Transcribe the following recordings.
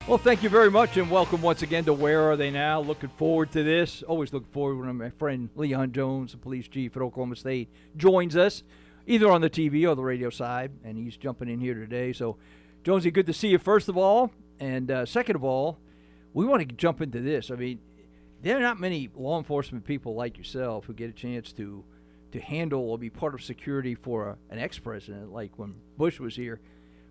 Well, thank you very much, and welcome once again to Where Are They Now? Looking forward to this. Always looking forward when my friend Leon Jones, the police chief at Oklahoma State, joins us, either on the TV or the radio side, and he's jumping in here today. So, Jonesy, good to see you, first of all. And second of all, we want to jump into this. I mean, there are not many law enforcement people like yourself who get a chance to handle or be part of security for an ex-president, like when Bush was here.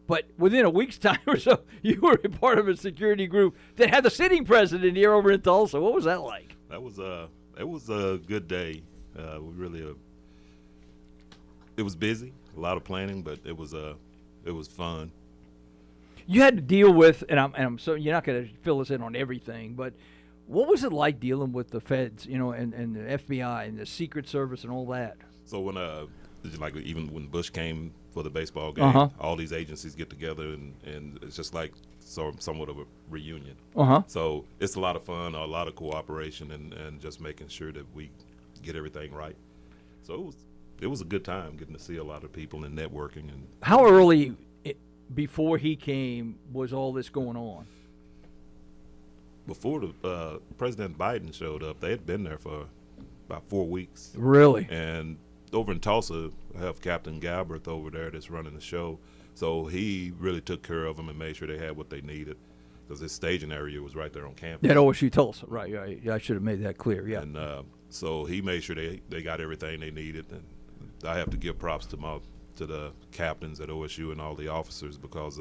But within a week's time or so, you were a part of a security group that had the sitting president here over in Tulsa. What was that like? It was a good day. It was busy, a lot of planning, but it was fun. You had to deal with, and I'm so you're not going to fill us in on everything, but what was it like dealing with the feds, and the FBI and the Secret Service and all that? So even when Bush came for the baseball game, all these agencies get together, and it's just like somewhat of a reunion. So it's a lot of fun, a lot of cooperation, and just making sure that we get everything right. So it was a good time getting to see a lot of people and networking. And how early before he came was all this going on? Before President Biden showed up, they had been there for about 4 weeks. Really? And over in Tulsa, I have Captain Galbraith over there that's running the show. So he really took care of them and made sure they had what they needed, because his staging area was right there on campus. At OSU Tulsa, right. I should have made that clear, yeah. And so he made sure they got everything they needed. And I have to give props to the captains at OSU and all the officers, because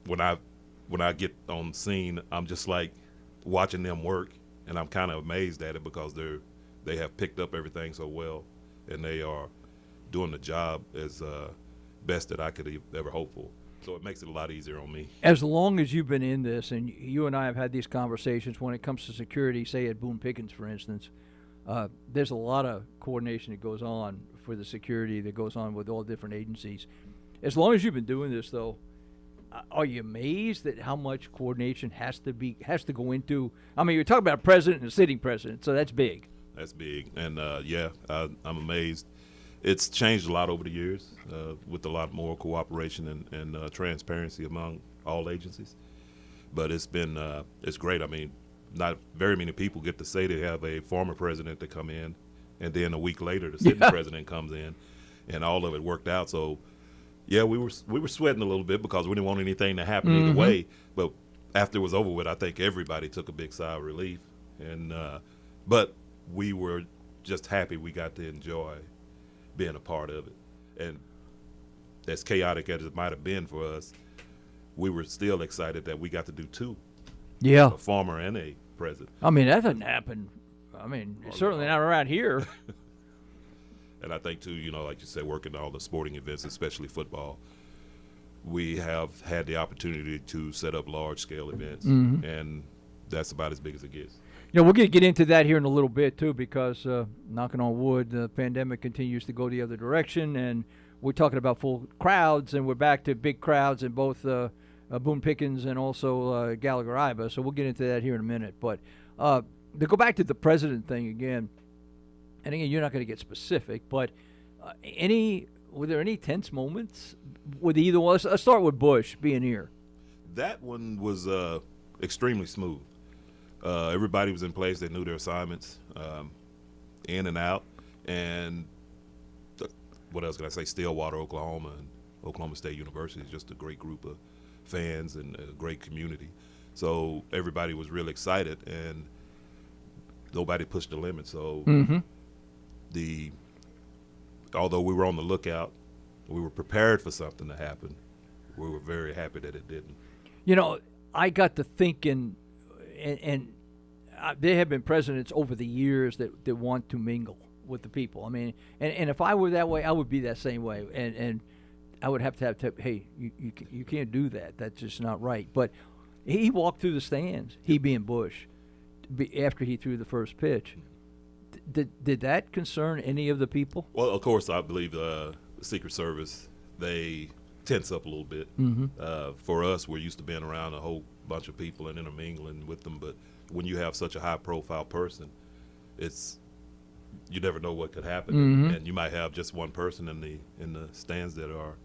when I get on scene, I'm just like watching them work, and I'm kind of amazed at it, because they have picked up everything so well, and they are doing the job as best that I could ever hope for. So it makes it a lot easier on me. As long as you've been in this, and you and I have had these conversations when it comes to security, say at Boone Pickens, for instance, there's a lot of coordination that goes on for the security that goes on with all different agencies. As long as you've been doing this, though, are you amazed at how much coordination has to go into? I mean, you're talking about a president and a sitting president, so that's big. That's big, and I'm amazed. It's changed a lot over the years, with a lot more cooperation and transparency among all agencies. But it's great. I mean, not very many people get to say they have a former president to come in, and then a week later the sitting president comes in, and all of it worked out. So, yeah, we were sweating a little bit, because we didn't want anything to happen either way. But after it was over with, I think everybody took a big sigh of relief, and but we were just happy we got to enjoy being a part of it. And as chaotic as it might have been for us, we were still excited that we got to do two. Yeah. A former and a president. I mean, that doesn't happen. I mean, certainly not around here. And I think, too, like you said, working all the sporting events, especially football, we have had the opportunity to set up large-scale events, and that's about as big as it gets. We're going to get into that here in a little bit, too, because, knocking on wood, the pandemic continues to go the other direction, and we're talking about full crowds, and we're back to big crowds in both Boone Pickens and also Gallagher-Iba, so we'll get into that here in a minute. But to go back to the president thing again, and again, you're not going to get specific, but were there any tense moments with either one? Let's start with Bush being here. That one was extremely smooth. Everybody was in place. They knew their assignments, in and out. And what else can I say? Stillwater, Oklahoma, and Oklahoma State University is just a great group of fans and a great community. So everybody was real excited, and nobody pushed the limit. So although we were on the lookout, we were prepared for something to happen. We were very happy that it didn't. I got to thinking, and there have been presidents over the years that want to mingle with the people. I mean, and if I were that way, I would be that same way. And I would have to hey, you can't do that. That's just not right. But he walked through the stands, he being Bush, after he threw the first pitch. Did that concern any of the people? Well, of course, I believe the Secret Service, they tense up a little bit. For us, we're used to being around a whole bunch of people and intermingling with them, but when you have such a high-profile person, you never know what could happen, and you might have just one person in the stands that are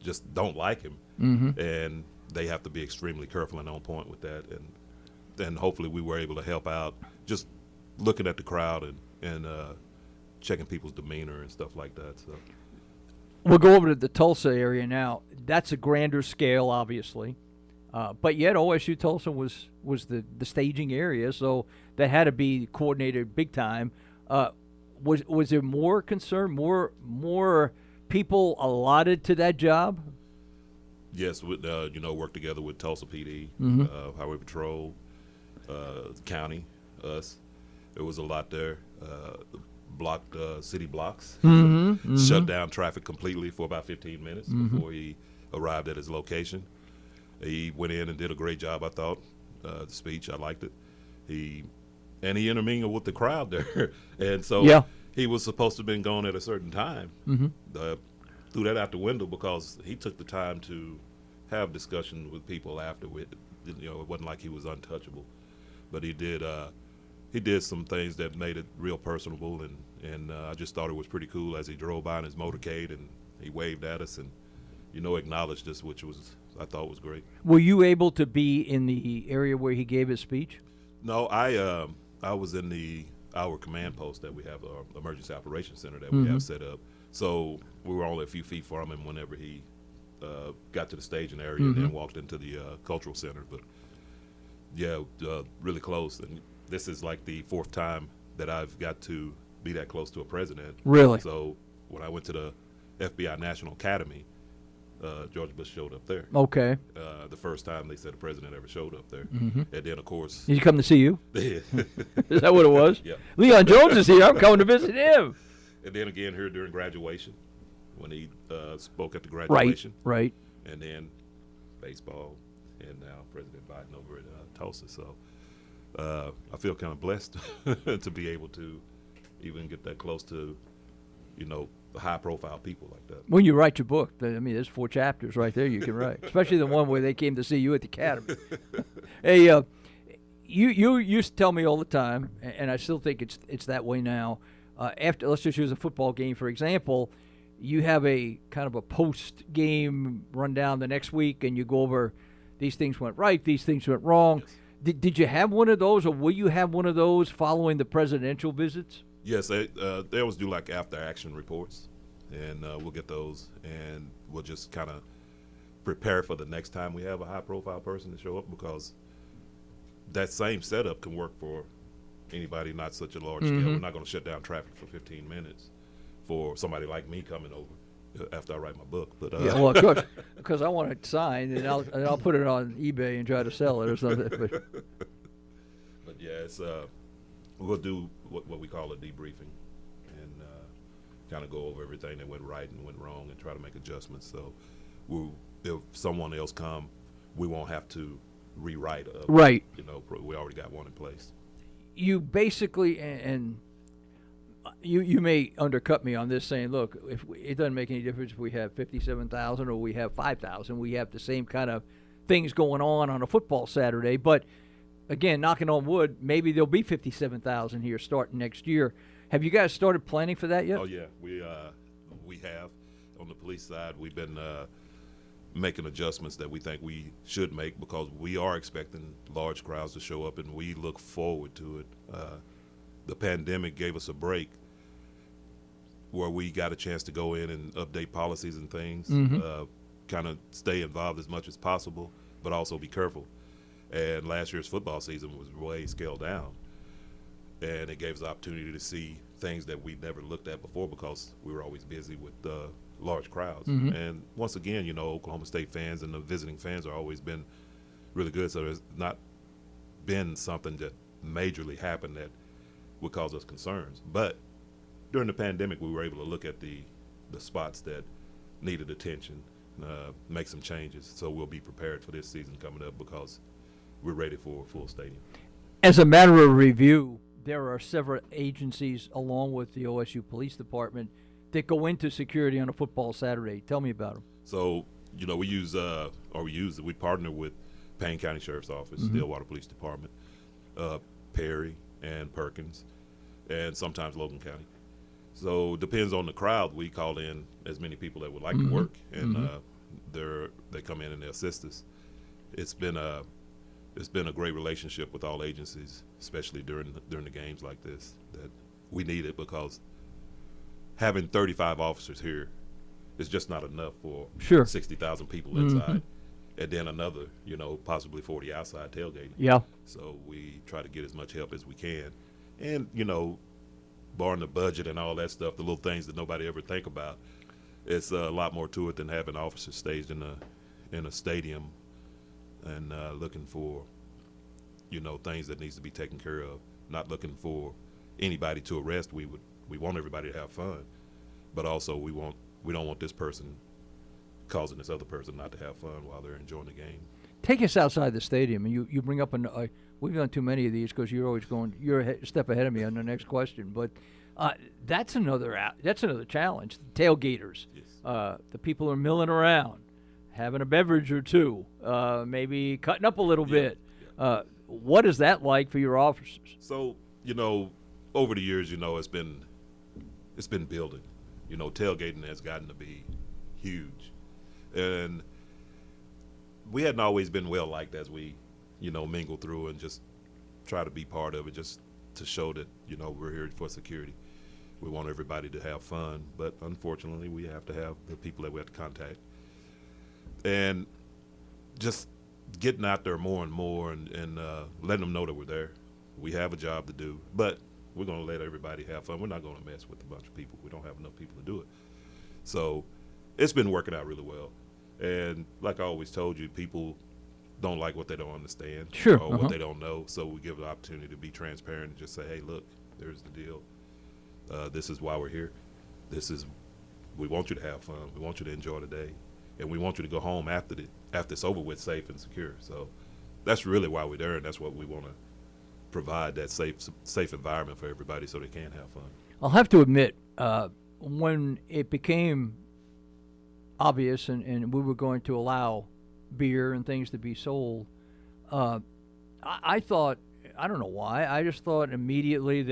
just don't like him, and they have to be extremely careful and on point with that. And then hopefully we were able to help out, just looking at the crowd and checking people's demeanor and stuff like that. So We'll go over to the Tulsa area now. That's a grander scale, obviously. But yet OSU Tulsa was the staging area, so that had to be coordinated big time. Was there more concern, more people allotted to that job? yes, with work together with Tulsa PD, Highway Patrol, county, us. There was a lot there. Blocked city blocks, shut down traffic completely for about 15 minutes before he arrived at his location. He went in and did a great job, I thought. The speech, I liked it. He intermingled with the crowd there, and so he was supposed to have been gone at a certain time. Threw that out the window because he took the time to have discussion with people afterward. It wasn't like he was untouchable, but he did some things that made it real personable, and I just thought it was pretty cool as he drove by in his motorcade and he waved at us and acknowledged us, which I thought was great. Were you able to be in the area where he gave his speech? No, I was in our command post that we have, our emergency operations center that we have set up. So we were only a few feet from him whenever he got to the staging area and then walked into the cultural center. But yeah, really close. And this is like the fourth time that I've got to be that close to a president. Really? So when I went to the FBI National Academy, George Bush showed up there. Okay. The first time they said the president ever showed up there. And then, of course... Did he come to see you? Is that what it was? Yeah. Leon Jones is here. I'm coming to visit him. And then again here during graduation, when he spoke at the graduation. Right. And then baseball, and now President Biden over at Tulsa. So I feel kind of blessed to be able to even get that close to, high-profile people like that. When you write your book, there's 4 chapters right there you can write, especially the one where they came to see you at the academy. Hey, you used to tell me all the time, and I still think it's that way now. After, let's just use a football game for example, you have a kind of a post-game rundown the next week, and you go over these things went right, these things went wrong. Yes. Did you have one of those, or will you have one of those following the presidential visits? Yes, they always do like after-action reports, and we'll get those, and we'll just kind of prepare for the next time we have a high-profile person to show up, because that same setup can work for anybody not such a large scale. We're not going to shut down traffic for 15 minutes for somebody like me coming over after I write my book. But yeah, well, of course, because I want it signed, and I'll put it on eBay and try to sell it or something. But yeah, it's we'll do what we call a debriefing, and kind of go over everything that went right and went wrong, and try to make adjustments. So if someone else come, we won't have to rewrite. Right. We already got one in place. You basically, and you may undercut me on this, saying, look, it doesn't make any difference if we have 57,000 or we have 5,000. We have the same kind of things going on a football Saturday. But again, knocking on wood, maybe there'll be 57,000 here starting next year. Have you guys started planning for that yet? Oh yeah, we have. On the police side, we've been making adjustments that we think we should make, because we are expecting large crowds to show up, and we look forward to it. The pandemic gave us a break where we got a chance to go in and update policies and things, kind of stay involved as much as possible, but also be careful. And last year's football season was way scaled down, and it gave us the opportunity to see things that we never looked at before, because we were always busy with large crowds. And once again, Oklahoma State fans and the visiting fans have always been really good, so there's not been something that majorly happened that would cause us concerns. But during the pandemic, we were able to look at the spots that needed attention, make some changes. So we'll be prepared for this season coming up, because we're ready for a full stadium. As a matter of review, there are several agencies, along with the OSU Police Department, that go into security on a football Saturday. Tell me about them. So, we partner with Payne County Sheriff's Office, Stillwater Police Department, Perry and Perkins, and sometimes Logan County. So depends on the crowd. We call in as many people that would like to work, and they come in and they assist us. it's been a great relationship with all agencies, especially during the games like this, that we need it, because having 35 officers here is just not enough for Sure. 60,000 people inside, and then another, possibly 40 outside tailgating. Yeah. So we try to get as much help as we can, and barring the budget and all that stuff, the little things that nobody ever think about, it's a lot more to it than having officers staged in a stadium and looking for things that needs to be taken care of. Not looking for anybody to arrest. We want everybody to have fun, but also we don't want this person causing this other person not to have fun while they're enjoying the game. Take us outside the stadium, and you bring up we've done too many of these because you're a step ahead of me on the next question. But that's another challenge. The tailgaters, Yes. the people who are milling around, having a beverage or two, maybe cutting up a little bit. Yeah. What is that like for your officers? So over the years, it's been building. Tailgating has gotten to be huge, and we hadn't always been well liked as we mingle through and just try to be part of it, just to show that we're here for security. We want everybody to have fun, but unfortunately we have to have the people that we have to contact, and just getting out there more and more and letting them know that we're there. We have a job to do, but we're going to let everybody have fun. We're not going to mess with a bunch of people. We don't have enough people to do it. So it's been working out really well. And like I always told you, people don't like what they don't understand, Sure. or what they don't know. So we give the opportunity to be transparent and just say, hey, look, there's the deal. This is why we're here. We want you to have fun. We want you to enjoy the day. And we want you to go home after it's over with, safe and secure. So that's really why we're there, and that's what we want to provide, that safe environment for everybody so they can have fun. I'll have to admit, when it became obvious and we were going to allow beer and things to be sold, I thought, I don't know why, I just thought immediately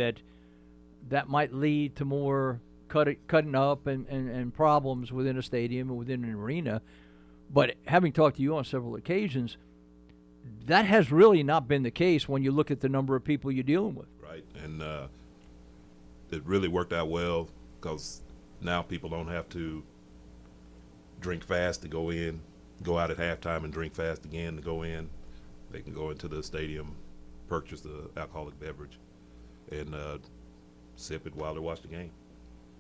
that might lead to more cutting up and problems within a stadium or within an arena. But having talked to you on several occasions, that has really not been the case when you look at the number of people you're dealing with. Right, and it really worked out well, because now people don't have to drink fast to go out at halftime and drink fast again to go in. They can go into the stadium, purchase the alcoholic beverage, and sip it while they watch the game.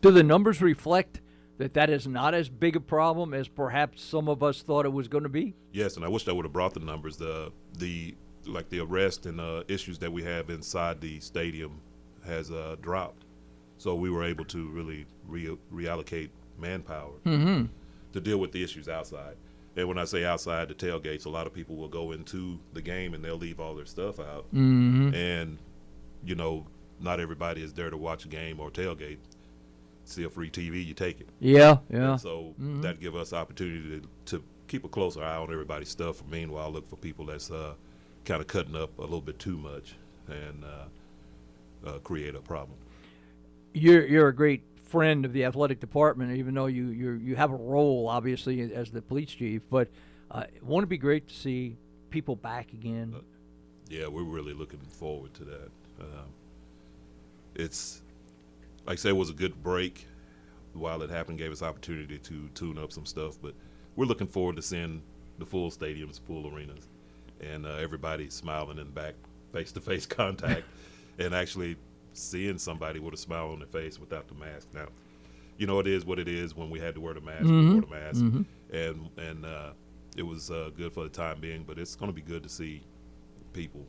Do the numbers reflect that is not as big a problem as perhaps some of us thought it was going to be? Yes, and I wish I would have brought the numbers. The arrest and issues that we have inside the stadium has dropped, so we were able to really reallocate manpower to deal with the issues outside. And when I say outside the tailgates, a lot of people will go into the game and they'll leave all their stuff out, and not everybody is there to watch a game or tailgate. See a free TV, you take it. Yeah. And so that give us opportunity to keep a closer eye on everybody's stuff. Meanwhile, look for people that's kind of cutting up a little bit too much and create a problem. You're a great friend of the athletic department, even though you have a role obviously as the police chief. But won't it be great to see people back again? Yeah, we're really looking forward to that. It's like I said, it was a good break while it happened, gave us opportunity to tune up some stuff, but we're looking forward to seeing the full stadiums, full arenas, and everybody smiling in back, face-to-face contact, and actually seeing somebody with a smile on their face without the mask. Now, it is what it is. When we had to wear the mask, we wore the mask, and it was good for the time being, but it's going to be good to see people,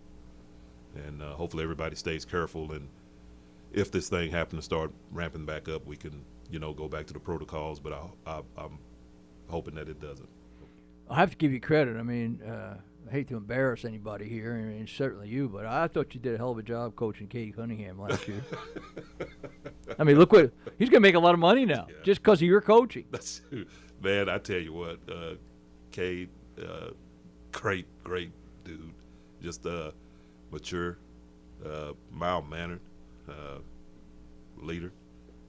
and hopefully everybody stays careful, and if this thing happened to start ramping back up, we can, go back to the protocols, but I'm hoping that it doesn't. I have to give you credit. I mean, I hate to embarrass anybody here, and certainly you, but I thought you did a hell of a job coaching Katie Cunningham last year. I mean, look he's going to make a lot of money now just because of your coaching. Man, I tell you what, Kate, great dude, just mature, mild-mannered. Leader.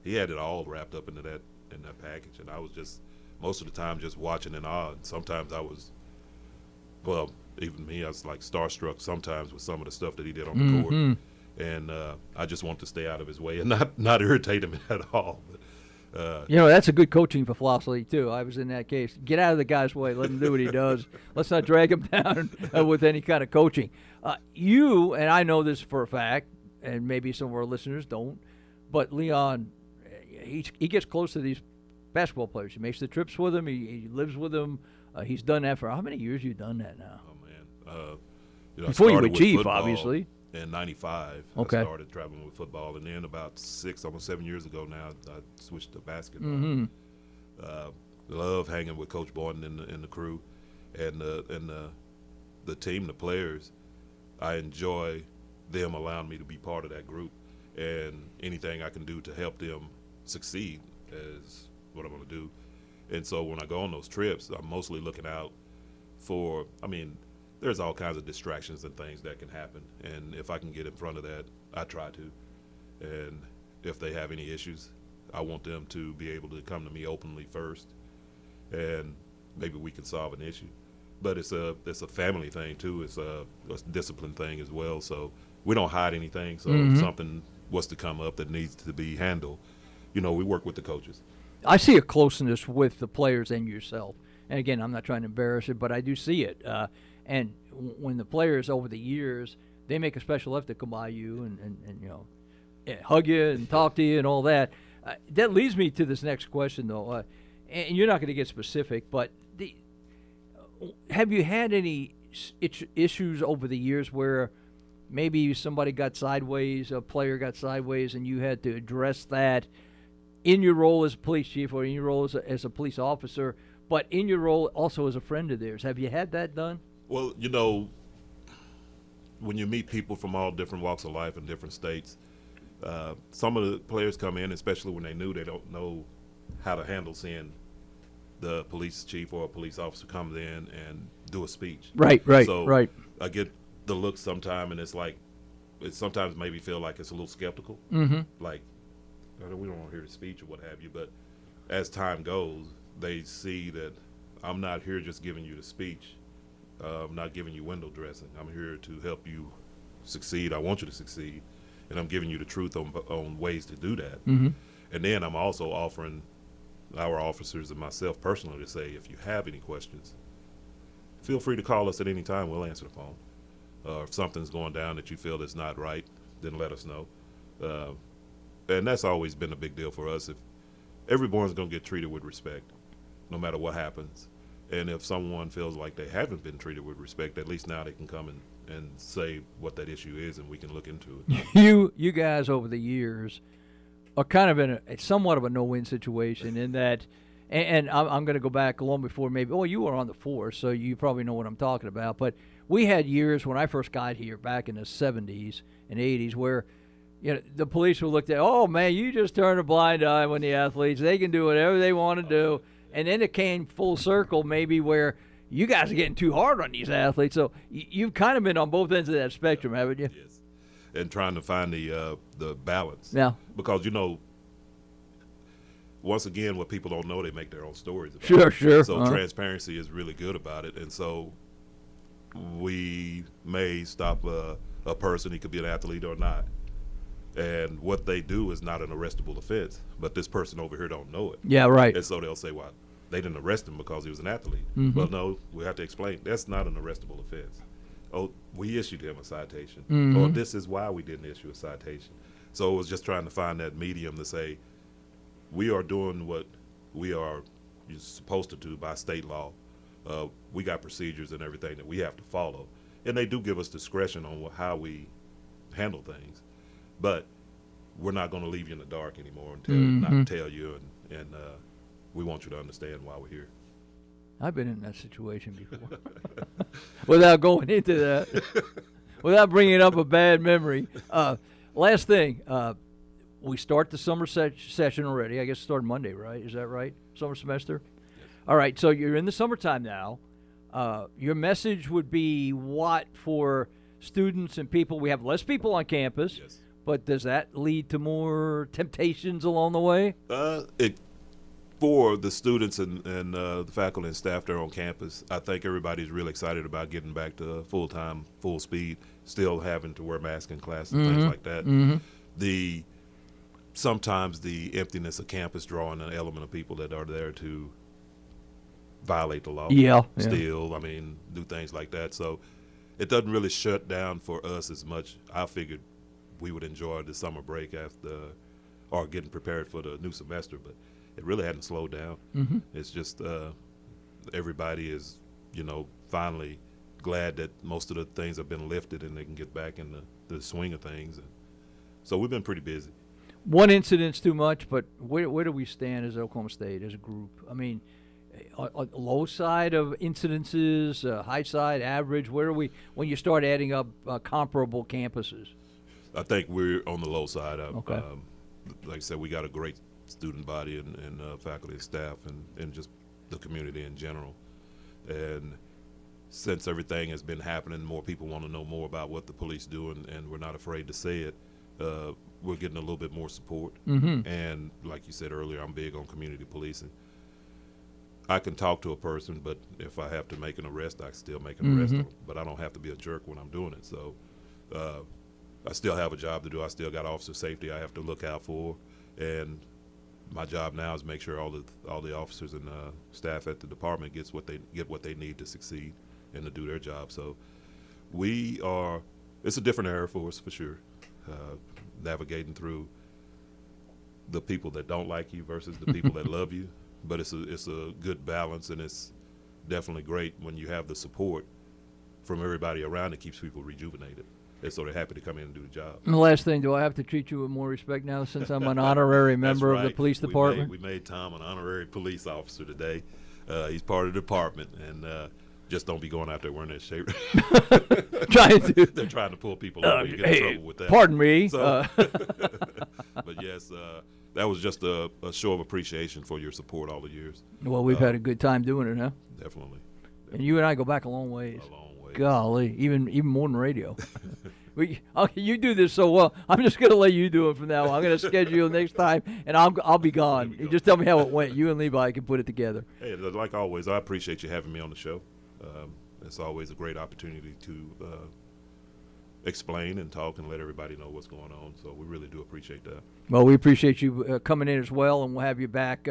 He had it all wrapped up in that package, and I was just most of the time just watching in awe. And sometimes I was, even me, I was like starstruck sometimes with some of the stuff that he did on the court, and I just want to stay out of his way and not irritate him at all. But, that's a good coaching philosophy too. I was in that case. Get out of the guy's way. Let him do what he does. Let's not drag him down with any kind of coaching. You, and I know this for a fact, and maybe some of our listeners don't, but Leon, he gets close to these basketball players. He makes the trips with them. He lives with them. He's done that for how many years? You've done that now? Oh man, before you were with chief, football obviously. In '95, Okay. I started traveling with football, and then about 6, almost 7 years ago now, I switched to basketball. Love hanging with Coach Boynton and the crew, and the team, the players. I enjoy them allowing me to be part of that group, and anything I can do to help them succeed is what I'm going to do. And so when I go on those trips, I'm mostly looking out for, there's all kinds of distractions and things that can happen. And if I can get in front of that, I try to. And if they have any issues, I want them to be able to come to me openly first, and maybe we can solve an issue. But it's a family thing too. It's a discipline thing as well. So we don't hide anything. So if something was to come up that needs to be handled, we work with the coaches. I see a closeness with the players and yourself. And again, I'm not trying to embarrass it, but I do see it. And when the players over the years, they make a special effort to come by you and hug you and talk to you and all that. That leads me to this next question, though. And you're not going to get specific, but have you had any issues over the years where maybe somebody got sideways, a player got sideways, and you had to address that in your role as a police chief or in your role as a police officer, but in your role also as a friend of theirs? Have you had that done? Well, when you meet people from all different walks of life in different states, some of the players come in, especially when they don't know how to handle seeing the police chief or a police officer comes in and do a speech. Right. So I get the look sometime, and it's like, it sometimes maybe feel like it's a little skeptical. Like, we don't want to hear the speech or what have you. But as time goes, they see that I'm not here just giving you the speech. I'm not giving you window dressing. I'm here to help you succeed. I want you to succeed. And I'm giving you the truth on ways to do that. And then I'm also offering our officers and myself personally to say, if you have any questions, feel free to call us at any time. We'll answer the phone. If something's going down that you feel is not right, then let us know. And that's always been a big deal for us. If everyone's going to get treated with respect, no matter what happens. And if someone feels like they haven't been treated with respect, at least now they can come and say what that issue is, and we can look into it. You guys over the years are kind of in somewhat of a no-win situation in that, and I'm going to go back long before maybe, you were on the force, so you probably know what I'm talking about. But we had years when I first got here back in the 70s and 80s where the police were looked at, oh, man, you just turn a blind eye when the athletes, they can do whatever they want to do. And then it came full circle maybe where you guys are getting too hard on these athletes. So you've kind of been on both ends of that spectrum, haven't you? Yes. And trying to find the balance. Yeah. Because, once again, what people don't know, they make their own stories about it. Sure. So transparency is really good about it. And so we may stop a person, he could be an athlete or not. And what they do is not an arrestable offense, but this person over here don't know it. Yeah, right. And so they'll say, well, they didn't arrest him because he was an athlete. Well, no, we have to explain. That's not an arrestable offense. Oh, we issued him a citation. Or this is why we didn't issue a citation. So it was just trying to find that medium to say, we are doing what we are supposed to do by state law. We got procedures and everything that we have to follow. And they do give us discretion on how we handle things. But we're not going to leave you in the dark anymore and not tell you, and we want you to understand why we're here. I've been in that situation before. Without going into that, without bringing up a bad memory. Last thing, we start the summer session already. I guess it started Monday, right? Is that right? Summer semester? Yes. All right, so you're in the summertime now. Your message would be what for students and people? We have less people on campus. Yes. But does that lead to more temptations along the way? for the students and the faculty and staff there on campus, I think everybody's really excited about getting back to full-time, full speed, still having to wear masks in class and things like that. Sometimes the emptiness of campus drawing an element of people that are there to violate the law. Steal, do things like that. So it doesn't really shut down for us as much. I figured we would enjoy the summer break or getting prepared for the new semester, but it really hadn't slowed down. It's just everybody is, finally glad that most of the things have been lifted and they can get back in the swing of things. And so we've been pretty busy. One incident's too much, but where do we stand as Oklahoma State, as a group? Low side of incidences, high side, average? Where are we when you start adding up comparable campuses? I think we're on the low side. Okay. Like I said, we got a great student body and faculty and staff and just the community in general. And since everything has been happening, more people want to know more about what the police do, and we're not afraid to say it. We're getting a little bit more support. And like you said earlier, I'm big on community policing. I can talk to a person, but if I have to make an arrest, I still make an arrest. But I don't have to be a jerk when I'm doing it. So I still have a job to do. I still got officer safety I have to look out for. And my job now is make sure all the officers and staff at the department get what they need to succeed and to do their job. So it's a different era for us for sure. Navigating through the people that don't like you versus the people that love you, but it's a good balance, and it's definitely great when you have the support from everybody around. It keeps people rejuvenated, and so they're happy to come in and do the job. And the last thing, do I have to treat you with more respect now since I'm an honorary member of the police department? We made Tom an honorary police officer today. He's part of the department, and just don't be going out there wearing that shape. They're trying to pull people over. You get in trouble with that. Pardon me. So, but yes, that was just a show of appreciation for your support all the years. Well, we've had a good time doing it, huh? Definitely. And you and I go back a long ways. A long way. Golly, even more than radio. You do this so well. I'm just going to let you do it from now on. I'm going to schedule you next time, and I'll be gone. You just tell me how it went. You and Levi can put it together. Hey, like always, I appreciate you having me on the show. It's always a great opportunity to explain and talk and let everybody know what's going on. So we really do appreciate that. Well, we appreciate you coming in as well, and we'll have you back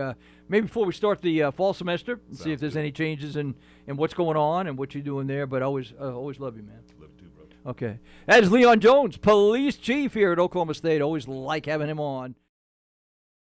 maybe before we start the fall semester and see if there's any changes in what's going on and what you're doing there. But always love you, man. Love you too, brother. Okay. That is Leon Jones, police chief here at Oklahoma State. Always like having him on.